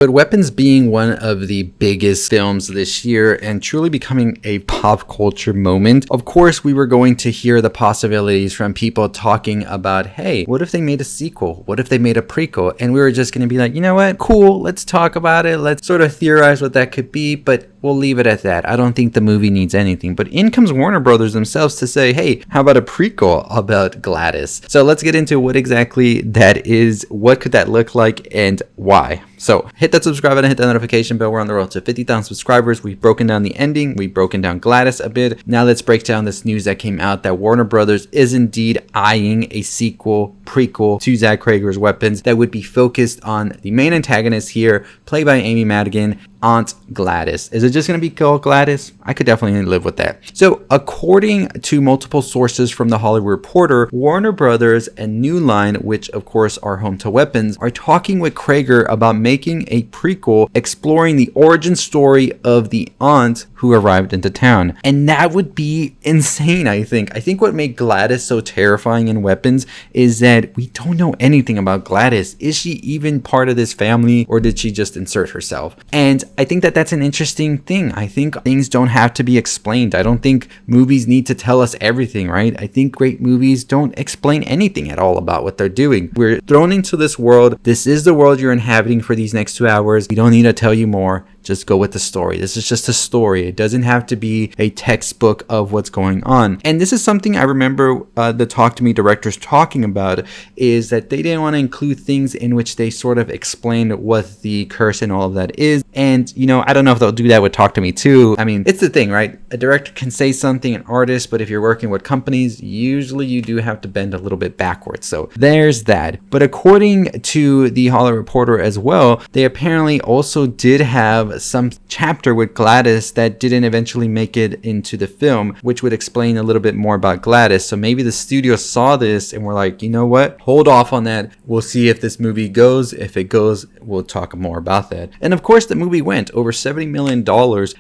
But Weapons being one of the biggest films this year and truly becoming a pop culture moment, of course we were going to hear the possibilities from people talking about, hey, what if they made a sequel? What if they made a prequel? And we were just going to be like, you know what? Cool, let's talk about it. Let's sort of theorize what that could be, but we'll leave it at that. I don't think the movie needs anything. But in comes Warner Brothers themselves to say, hey, how about a prequel about Gladys? So let's get into what exactly that is, what could that look like, and why. So hit that subscribe button, hit that notification bell. We're on the road to 50,000 subscribers. We've broken down the ending. We've broken down Gladys a bit. Now let's break down this news that came out that Warner Brothers is indeed eyeing a sequel, prequel to Zach Cregger's Weapons that would be focused on the main antagonist here, played by Amy Madigan, Aunt Gladys. Is it just going to be called Gladys? I could definitely live with that. So according to multiple sources from the Hollywood Reporter, Warner Brothers and New Line, which of course are home to Weapons, are talking with Cregger about making a prequel exploring the origin story of the aunt who arrived into town. And that would be insane, I think. I think what made Gladys so terrifying in Weapons is that we don't know anything about Gladys. Is she even part of this family, or did she just insert herself? And I think that that's an interesting thing. I think things don't have to be explained. I don't think movies need to tell us everything, right? I think great movies don't explain anything at all about what they're doing. We're thrown into this world. This is the world you're inhabiting for these next 2 hours. We don't need to tell you more. Just go with the story. This is just a story. It doesn't have to be a textbook of what's going on. And this is something I remember the Talk to Me directors talking about, is that they didn't want to include things in which they sort of explained what the curse and all of that is. And, you know, I don't know if they'll do that with Talk to Me too. I mean, it's the thing, right? A director can say something, an artist, but if you're working with companies, usually you do have to bend a little bit backwards. So there's that. But according to the Hollywood Reporter as well, they apparently also did have some chapter with Gladys that didn't eventually make it into the film, which would explain a little bit more about Gladys. So maybe the studio saw this and were like, you know what, hold off on that. We'll see if this movie goes. If it goes, we'll talk more about that. And of course, the movie went over $70 million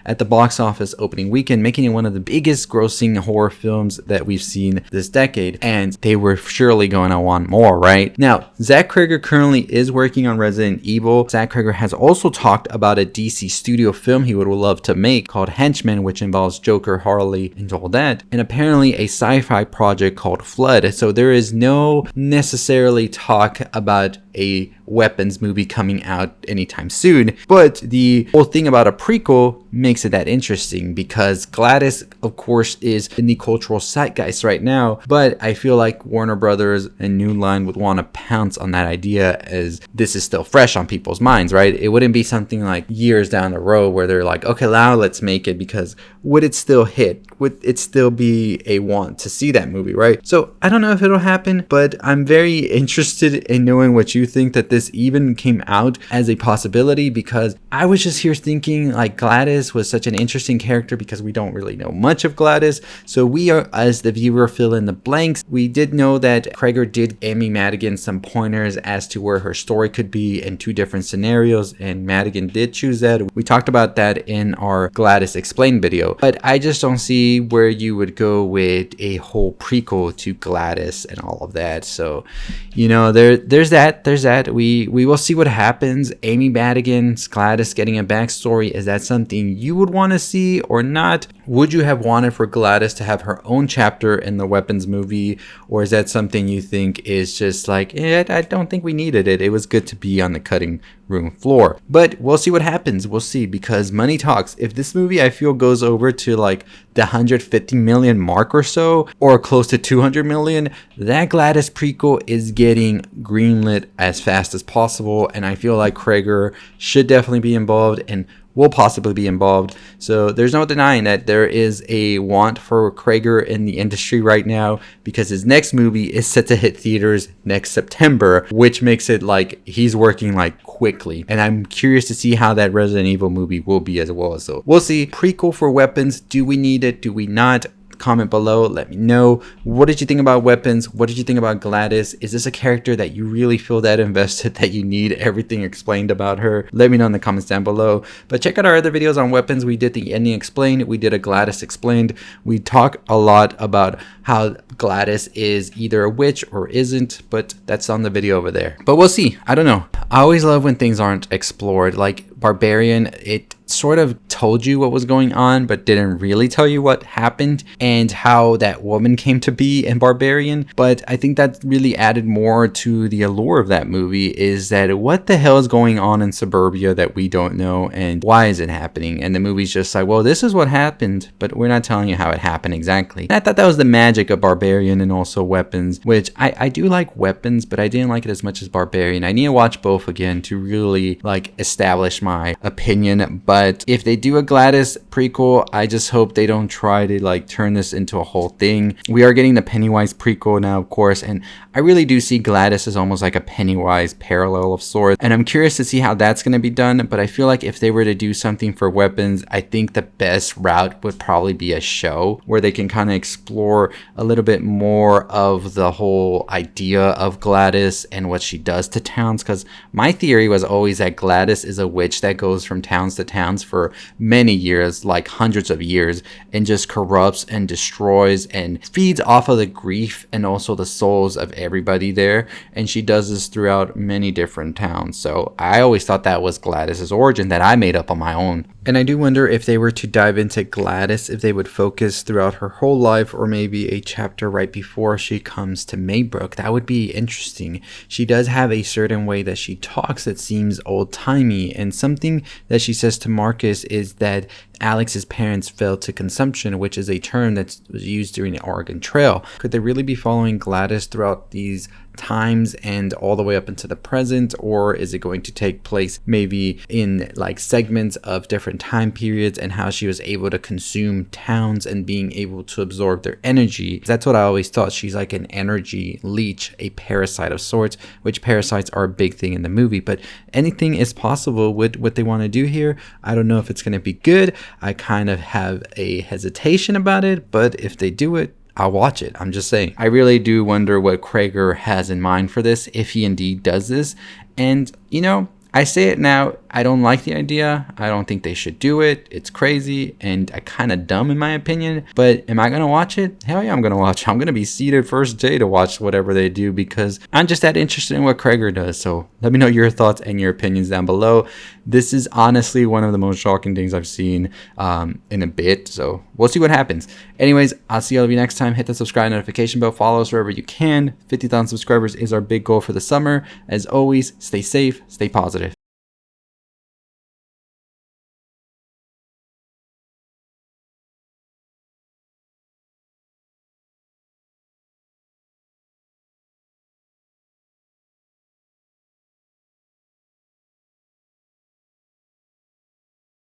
at the box office opening weekend, making it one of the biggest grossing horror films that we've seen this decade. And they were surely going to want more, right? Now, Zach Cregger currently is working on Resident Evil. Zach Cregger has also talked about a DC studio film he would love to make called Henchmen, which involves Joker, Harley, and all that, and apparently a sci-fi project called Flood. So there is no necessarily talk about a Weapons movie coming out anytime soon, but the whole thing about a prequel makes it that interesting because Gladys, of course, is in the cultural zeitgeist right now, but I feel like Warner Brothers and New Line would want to pounce on that idea as this is still fresh on people's minds, right? It wouldn't be something like years down the road where they're like, okay, now let's make it, because would it still hit? Would it still be a want to see that movie, right? So I don't know if it'll happen, but I'm very interested in knowing what you think that this even came out as a possibility, because I was just here thinking like Gladys was such an interesting character because we don't really know much of Gladys. So we are, as the viewer, fill in the blanks. We did know that Cregger did Amy Madigan some pointers as to where her story could be in 2 different scenarios, and Madigan did choose that. We talked about that in our Gladys Explained video, but I just don't see where you would go with a whole prequel to Gladys and all of that. So, you know, there's that. We will see what happens. Amy Madigan's Gladys getting a backstory. Is that something you would want to see or not? Would you have wanted for Gladys to have her own chapter in the Weapons movie? Or is that something you think is just like, I don't think we needed it. It was good to be on the cutting room floor. But we'll see what happens. We'll see, because money talks. If this movie, I feel, goes over to like the 150 million mark or so, or close to 200 million, that Gladys prequel is getting greenlit as fast as possible. And I feel like Cregger should definitely be involved and will possibly be involved. So there's no denying that there is a want for Cregger in the industry right now, because his next movie is set to hit theaters next September, which makes it like he's working like quickly. And I'm curious to see how that Resident Evil movie will be as well. So we'll see. Prequel for Weapons. Do we need it? Do we not? comment below. Let me know, what did you think about Weapons? What did you think about Gladys? Is this a character that you really feel that invested, that you need everything explained about her? Let me know in the comments down below. But check out our other videos on Weapons. We did the ending explained, we did a Gladys explained. We talk a lot about how Gladys is either a witch or isn't, but that's on the video over there. But we'll see. I don't know. I always love when things aren't explored. Like Barbarian, it sort of told you what was going on but didn't really tell you what happened and how that woman came to be in Barbarian. But I think that really added more to the allure of that movie, is that what the hell is going on in suburbia that we don't know, and why is it happening? And the movie's just like, well, this is what happened, but we're not telling you how it happened exactly. And I thought that was the magic of Barbarian and also Weapons, which I do like Weapons, but I didn't like it as much as Barbarian. I need to watch both again to really like establish my opinion. But if they do a Gladys prequel, I just hope they don't try to like turn this into a whole thing. We are getting the Pennywise prequel now, of course, and I really do see Gladys as almost like a Pennywise parallel of sorts, and I'm curious to see how that's going to be done. But I feel like if they were to do something for Weapons, I think the best route would probably be a show where they can kind of explore a little bit more of the whole idea of Gladys and what she does to towns, because my theory was always that Gladys is a witch that goes from towns to towns for many years, like hundreds of years, and just corrupts and destroys and feeds off of the grief and also the souls of everybody there. And she does this throughout many different towns. So I always thought that was Gladys's origin that I made up on my own. And I do wonder if they were to dive into Gladys, if they would focus throughout her whole life, or maybe a chapter right before she comes to Maybrook. That would be interesting. She does have a certain way that she talks that seems old-timey, and something that she says to Marcus is that Alex's parents fell to consumption, which is a term that was used during the Oregon Trail. Could they really be following Gladys throughout these times and all the way up into the present, or is it going to take place maybe in like segments of different time periods, and how she was able to consume towns and being able to absorb their energy? That's what I always thought. She's like an energy leech, a parasite of sorts, which parasites are a big thing in the movie. But anything is possible with what they want to do here. I don't know if it's going to be good. I kind of have a hesitation about it, but if they do it, I'll watch it. I'm just saying. I really do wonder what Cregger has in mind for this, if he indeed does this. And, you know, I say it now, I don't like the idea. I don't think they should do it. It's crazy and kind of dumb in my opinion. But am I going to watch it? Hell yeah, I'm going to watch it. I'm going to be seated first day to watch whatever they do, because I'm just that interested in what Cregger does. So let me know your thoughts and your opinions down below. This is honestly one of the most shocking things I've seen in a bit. So we'll see what happens. Anyways, I'll see all of you next time. Hit the subscribe notification bell. Follow us wherever you can. 50,000 subscribers is our big goal for the summer. As always, stay safe, stay positive.